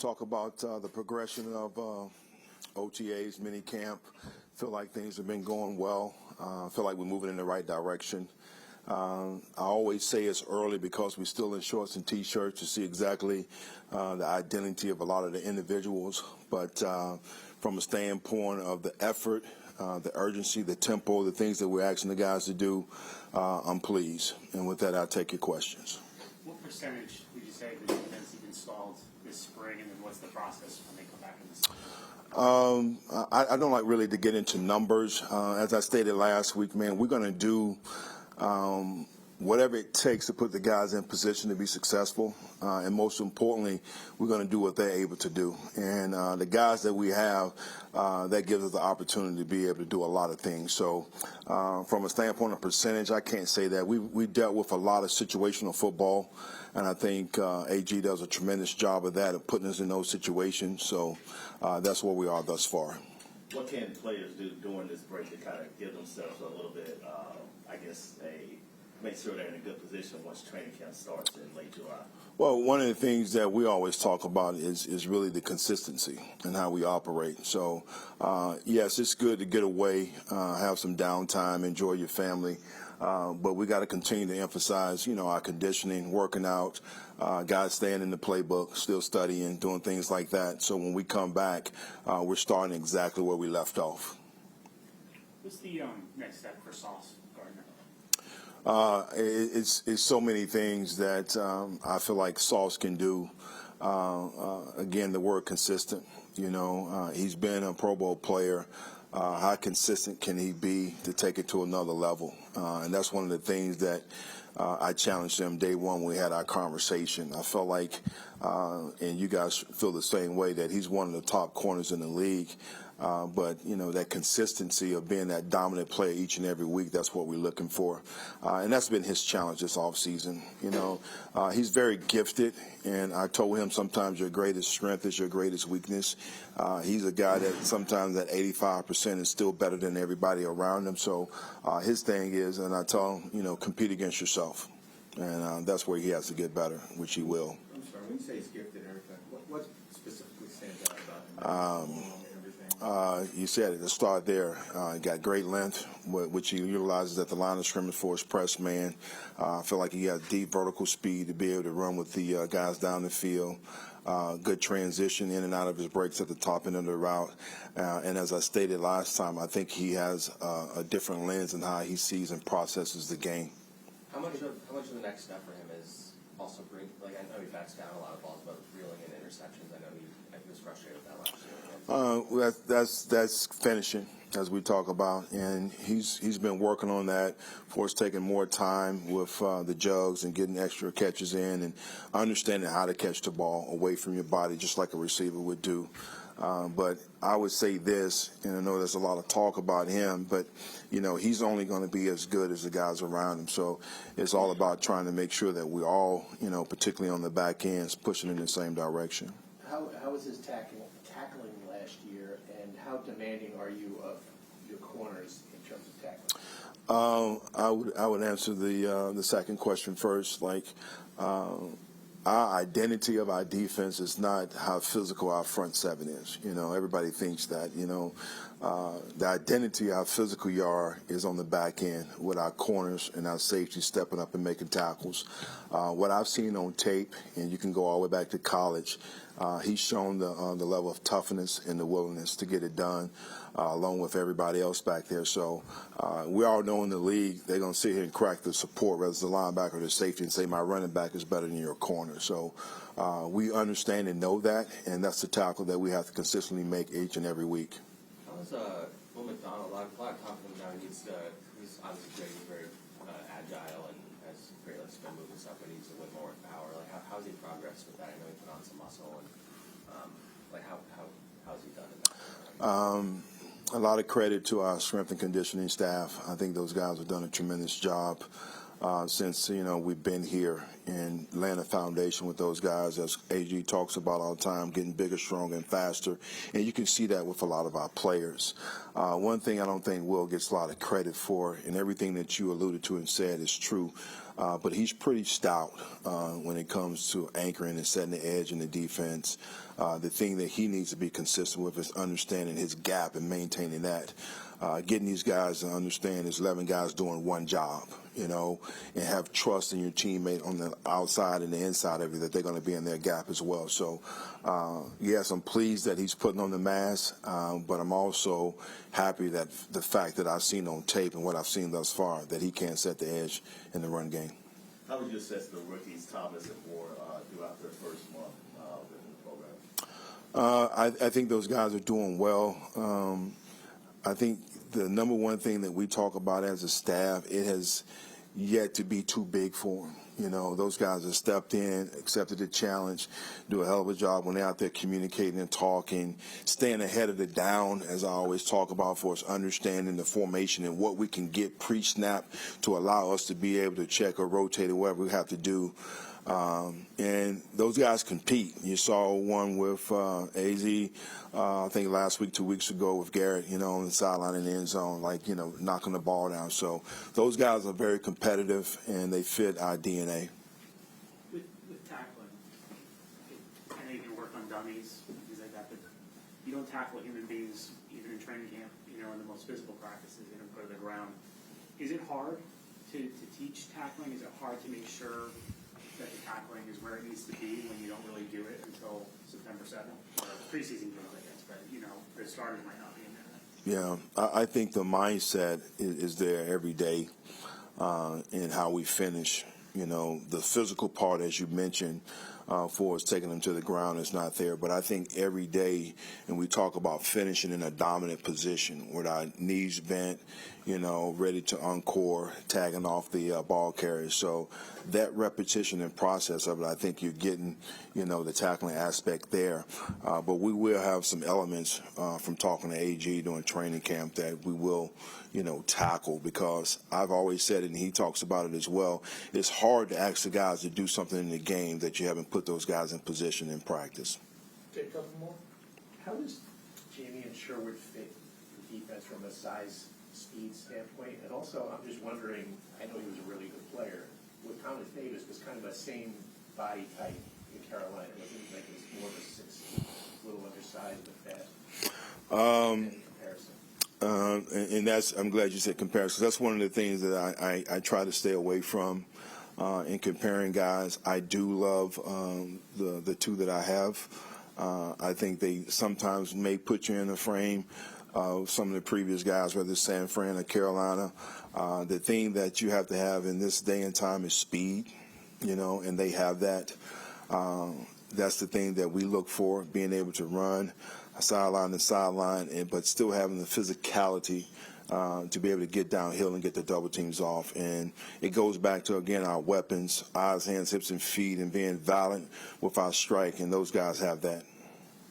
talk about the progression of OTAs, mini camp. Feel like things have been going well. Feel like we're moving in the right direction. I always say it's early because we're still in shorts and T-shirts to see exactly the identity of a lot of the individuals. But from a standpoint of the effort, the urgency, the tempo, the things that we're asking the guys to do, I'm pleased. And with that, I'll take your questions. What percentage would you say the defense you've installed this spring, and then what's the process when they come back in the summer? I don't like really to get into numbers. As I stated last week, man, we're going to do whatever it takes to put the guys in position to be successful. And most importantly, we're going to do what they're able to do. And the guys that we have, that gives us the opportunity to be able to do a lot of things. So from a standpoint of percentage, I can't say that. We dealt with a lot of situational football. And I think AG does a tremendous job of that, of putting us in those situations. So that's where we are thus far. What can players do during this break to kind of give themselves a little bit, make sure they're in a good position once training camp starts in late July? Well, one of the things that we always talk about is really the consistency and how we operate. So, yes, it's good to get away, have some downtime, enjoy your family. But we got to continue to emphasize, our conditioning, working out, guys staying in the playbook, still studying, doing things like that. So when we come back, we're starting exactly where we left off. What's the next step for Sauce Gardner? It's so many things that I feel like Sauce can do. Again, the word consistent. He's been a Pro Bowl player. How consistent can he be to take it to another level? And that's one of the things that I challenged him day one when we had our conversation. I felt like, and you guys feel the same way, that he's one of the top corners in the league. But, that consistency of being that dominant player each and every week, that's what we're looking for. And that's been his challenge this offseason. He's very gifted, and I told him sometimes your greatest strength is your greatest weakness. He's a guy that sometimes at 85% is still better than everybody around him. So his thing is, and I tell him, compete against yourself. And that's where he has to get better, which he will. I'm sorry, when you say he's gifted and everything, what specifically stands out about him? You said it. Let's start there. He got great length, which he utilizes at the line of scrimmage for his press man. I feel like he has deep vertical speed to be able to run with the guys down the field. Good transition in and out of his breaks at the top end of the route. And as I stated last time, I think he has a different lens in how he sees and processes the game. How much of the next step for him is also bring? Like, I know he backs down a lot of balls, but reeling in interceptions. I know he was frustrated with that last year. That's finishing, as we talk about, and he's been working on that. For us, taking more time with the jugs and getting extra catches in, and understanding how to catch the ball away from your body, just like a receiver would do. But I would say this, and I know there's a lot of talk about him, but he's only going to be as good as the guys around him. So it's all about trying to make sure that we all, particularly on the back ends, pushing in the same direction. How was his tackling last year, and how demanding are you of your corners in terms of tackling? I would answer the second question first. Our identity of our defense is not how physical our front seven is. Everybody thinks that. The identity of how physical you are is on the back end with our corners and our safety stepping up and making tackles. What I've seen on tape, and you can go all the way back to college, he's shown the level of toughness and the willingness to get it done, along with everybody else back there. So we all know in the league they're going to sit here and crack the support, whether it's the linebacker or the safety, and say my running back is better than your corner. So we understand and know that, and that's the tackle that we have to consistently make each and every week. How is Will McDonald? A lot of confidence now. He's obviously great. He's very agile and has great spin move and stuff, but he needs to win more with power. How has he progressed with that? I know he put on some muscle, and how has he done in that? A lot of credit to our strength and conditioning staff. I think those guys have done a tremendous job since we've been here, and laying a foundation with those guys, as AG talks about all the time, getting bigger, stronger, and faster. And you can see that with a lot of our players. One thing I don't think Will gets a lot of credit for, and everything that you alluded to and said is true. but he's pretty stout when it comes to anchoring and setting the edge in the defense. The thing that he needs to be consistent with is understanding his gap and maintaining that. Getting these guys to understand there's 11 guys doing one job, and have trust in your teammate on the outside and the inside of you that they're going to be in their gap as well. So, yes, I'm pleased that he's putting on the mask, but I'm also happy that the fact that I've seen on tape and what I've seen thus far that he can set the edge in the run game. How would you assess the rookies, Thomas and Moore, throughout their first month within the program? I think those guys are doing well. I think the number one thing that we talk about as a staff, it has yet to be too big for them. Those guys have stepped in, accepted the challenge, do a hell of a job when they're out there communicating and talking, staying ahead of the down, as I always talk about, for us understanding the formation and what we can get pre-snap to allow us to be able to check or rotate or whatever we have to do. And those guys compete. You saw one with AZ, I think last week, 2 weeks ago with Garrett, on the sideline in the end zone, knocking the ball down. So those guys are very competitive, and they fit our DNA. With tackling, I know you can work on dummies, things like that, but you don't tackle human beings even in training camp, in the most physical practices, put to the ground. Is it hard to teach tackling? Is it hard to make sure that the tackling is where it needs to be when you don't really do it until September 7th? Or preseason games, I guess, but, the starters might not be in there. Yeah, I think the mindset is there every day in how we finish. The physical part, as you mentioned, for us taking them to the ground is not there. But I think every day, and we talk about finishing in a dominant position with our knees bent, ready to encore, tagging off the ball carrier. So that repetition and process of it, I think you're getting, the tackling aspect there. But we will have some elements from talking to AG during training camp that we will, tackle, because I've always said it, and he talks about it as well. It's hard to ask the guys to do something in the game that you haven't put those guys in position in practice. Okay, a couple more. How does Jamie and Sherwood fit the defense from a size, speed standpoint? And also, I'm just wondering, I know he was a really good player. With Thomas Davis was kind of the same body type in Carolina. Wasn't he? Like he was more of a 6', a little undersized but fast. And that's, I'm glad you said comparison. That's one of the things that I try to stay away from in comparing guys. I do love the two that I have. I think they sometimes may put you in a frame of some of the previous guys, whether it's San Fran or Carolina. The thing that you have to have in this day and time is speed, and they have that. That's the thing that we look for, being able to run sideline to sideline, but still having the physicality to be able to get downhill and get the double teams off. And it goes back to, again, our weapons, eyes, hands, hips, and feet, and being violent with our strike, and those guys have that.